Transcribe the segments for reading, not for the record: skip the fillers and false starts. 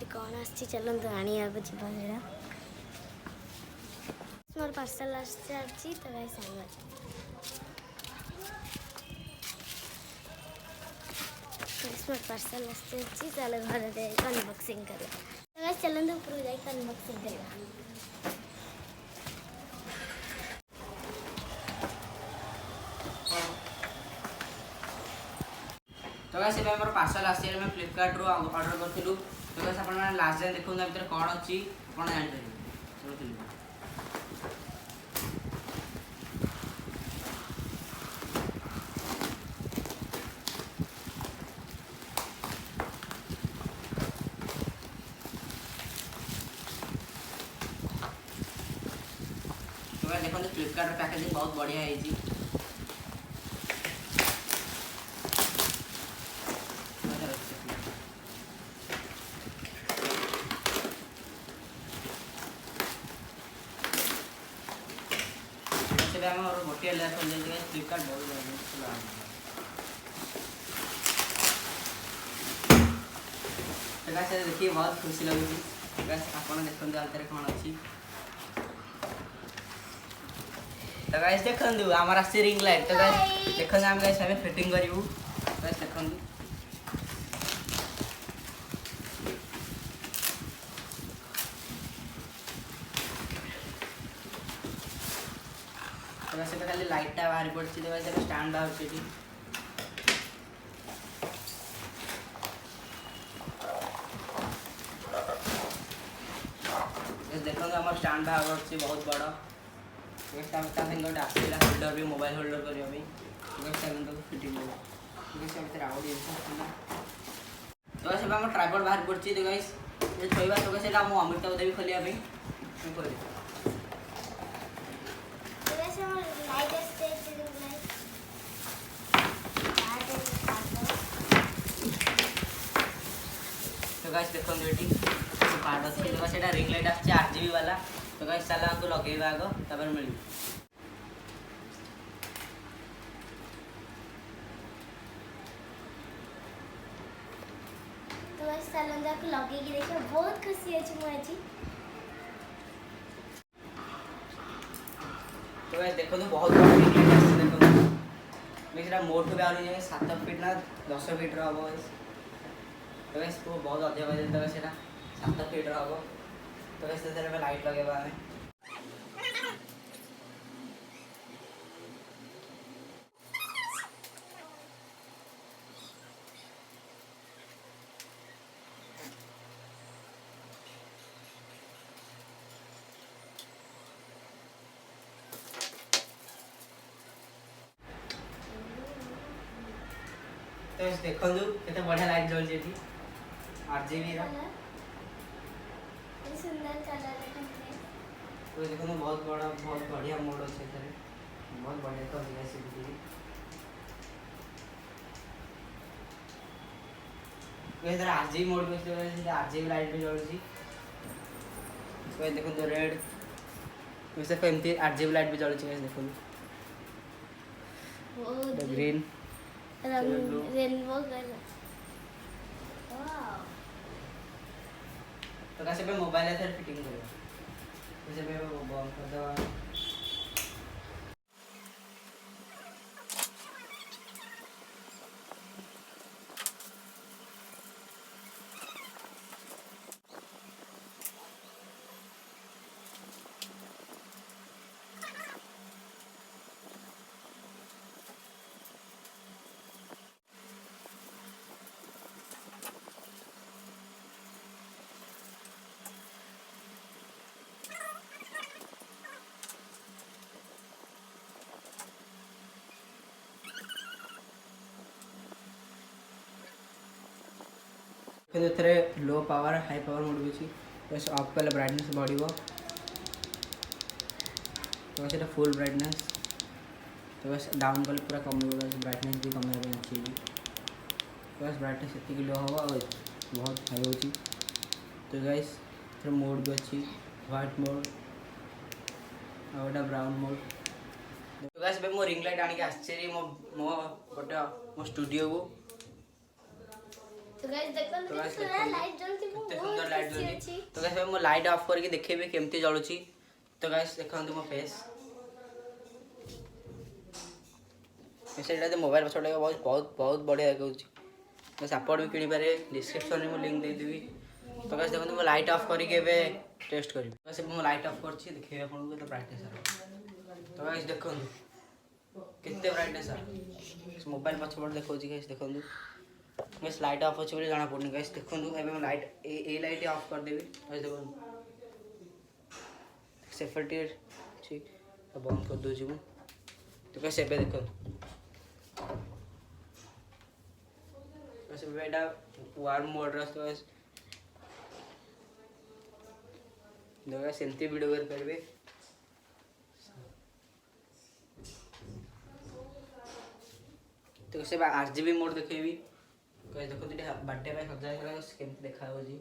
Eighty कौन आसी चलते आनिया को जीवा मेरा मोर पार्सल आसी तो भाई सांग मोर पार्सल आसी चलो घर जाकर अनबॉक्सिंग करें तो भाई चलते ऊपर जाकर अनबॉक्सिंग करें। तो गाइस ଏବେ ଆମର ପାର୍ସଲ ଆସିଲା ଆମେ फ्लिपकार्ट ରୁ ऑर्डर करथिलु। तो गाइस आपण माने लास्ट जाय देखु ना भीतर कोन अछि कोन जानि परिबे चलो चलो। तो गाइस देखो फ्लिपकार्ट रो पैकेजिंग बहुत बढ़िया है जी। सेबे हम और गोटे लेयर कर ले जे फ्लिपकार्ट बहुत बढ़िया तो गाइस देखिए बहुत खुशी लगुची। गाइस आपण देखंदु आलतरे कोन अछि तो गाइस देखंदु हमर आसी रिंग लाइट। तो गाइस देखंदु हम गाइस हमें फिटिंग करिवु। गाइस देखंदु तो गाइस एटा खाली लाइट टा बाहर पड़छि। तो गाइस एटा स्टैंड बाहर छै। देखो हमारे स्टैंड बाहर अच्छे बहुत बड़ा गोटे आसला होल्डर भी मोबाइल होल्डर करने फिटिंग तो सब आम ट्राइपॉड बाहर पड़ी। तो गाइस थोड़ा तो से अमृता को देवी खोलिया तो गाइस देखो ये पार्ट अच्छी तो से रिंग लाइट आछे 8GB वाला। तो गाइस चला हमको लगेबा आगो तबर मिली। तो गाइस चलो जाके लगे की देखो बहुत खुशी है मु आज। तो गाइस देखो तो बहुत बड़ा रिंग लाइट आछे देखो मेरा मोटू भी आउनी 7 फीट ना 10 फीट रो हबो। तो गाइस को बहुत अधिक बजे तक सेटा 7 फीट रो हबो। तो गाइस तेरे पे लाइट लगेबा हमें तो देखो केते बढ़िया लाइट जल जेठी 8GB रा सुंदर कलर है। तो देखो बहुत बड़ा बहुत बढ़िया मोड अच्छे थे बहुत बढ़िया तो दिया सीधी तो इधर आरजीबी मोड में से आरजीबी लाइट भी जलुची। तो देखो तो रेड वैसे एमती आरजीबी लाइट भी जलुची। गाइस देखो the green rainbow colour wow. तो कैसे पे मोबाइल है फिटिंग करो जैसे पे बंद कर दो। थे low power high power mode भी बस ऑफ कले ब्राइटनेस बढ़ो। तो बस ये फुल ब्राइटनेस तो बस डाउन कले पूरा कम ब्राइटनेस भी कम अच्छी तो बस ब्राइटनेस ये लो हम बहुत हाई हो। तो गाइस मोड भी अच्छी व्हाइट मोड और ब्राउन मोड। तो गाइस मो रिंग लाइट आनी आश्चर्य मो मो गोटे स्टूडियो को। तो गाइस देखो लाइट जलती बहुत सुंदर लाइट लाइट AC जलुनी अच्छी। तो गाइस मैं लाइट ऑफ करके देखेबी केमती जलुची तो गाइस देखंतु मो फेस सेटा मोबाइल पछोटा बहुत बहुत बहुत बढ़िया देखौची बस आपण भी किनी पारे डिस्क्रिप्शन में लिंक दे देबी तो गाइस देखंतु मैं लाइट ऑफ करके एबे टेस्ट करबी बस मैं लाइट ऑफ करछि देखिए आपन को तो ब्राइटनेस आ तो गाइस देखंतु कितने ब्राइटनेस आ मोबाइल पछपट देखौची गाइस देखंतु बस लाइट ऑफ अछि बोली जाना पड़नी गाइस देखंतु एबे मैं लाइट ए लाइट ऑफ कर देबी गाइस देखंतु सेफ्टी ठीक तो बंद कर दो मु तो कैसे एबे देखंतु कैसे बेटा वार्म मोड रस तो देखो सेमती वीडियो कर करबे तो कैसे आरजीबी मोड देखेबी कैसे देखो तो बर्थडे पे सजाय करा केमती देखा हो जी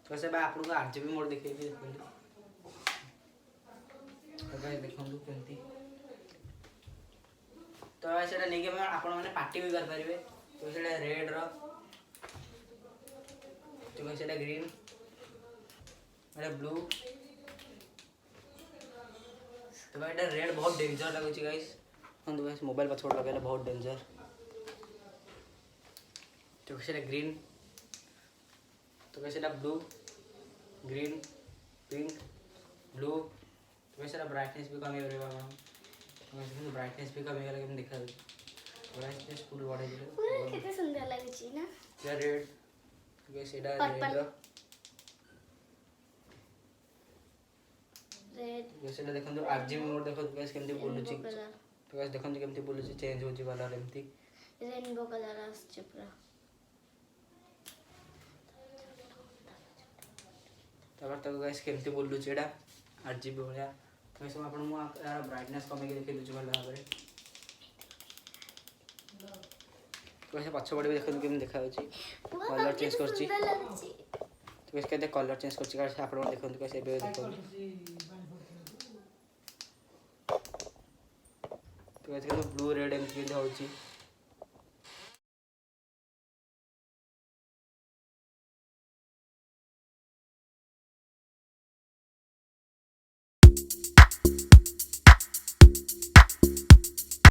तो कैसे आपन को आरजीबी मोड देखेबी देखो तो गाइस देखंतु केमती तो सेटा नेके मैं आपण माने पार्टी भी कर परिबे तो सेटा रेड रो तो कैसे सेटा ग्रीन अरे ब्लू तो भाई एटा रेड बहुत डेंजर लागो छी गाइस हम तो गाइस मोबाइल पर छोड़ लगेला बहुत डेंजर तो कैसे सेटा ग्रीन तो कैसे सेटा ब्लू ग्रीन पिंक ब्लू तो कैसे सेटा ब्राइटनेस भी कम हो रे बाबा तो ब्राइटनेस भी कम हो गला केम देखा ब्राइटनेस फुल बढ़े दिले पूरा कितने सुंदर लगे छी ना या रेड तो कैसे सेटा Purple. रेड रेड जैसे ना देखो आरजीबी मोड देखो गाइस केमती बोलुची कलर तो गाइस देखो केमती बोलुची चेंज होची कलर एमती रेनबो कलर आस पूरा तबर तक गाइस केमती बोलुची एडा आरजीबी भलिया तो गाइस आपण मु यार ब्राइटनेस कमे के देखै दुछु भला भाबरे तो गाइस पछ पड़े देखो केम देखा होची कलर चेंज करची तो गाइस केते कलर चेंज करची गाइस आपण देखो गाइस एबे देखो तो गाइस ब्लू रेड एमती होची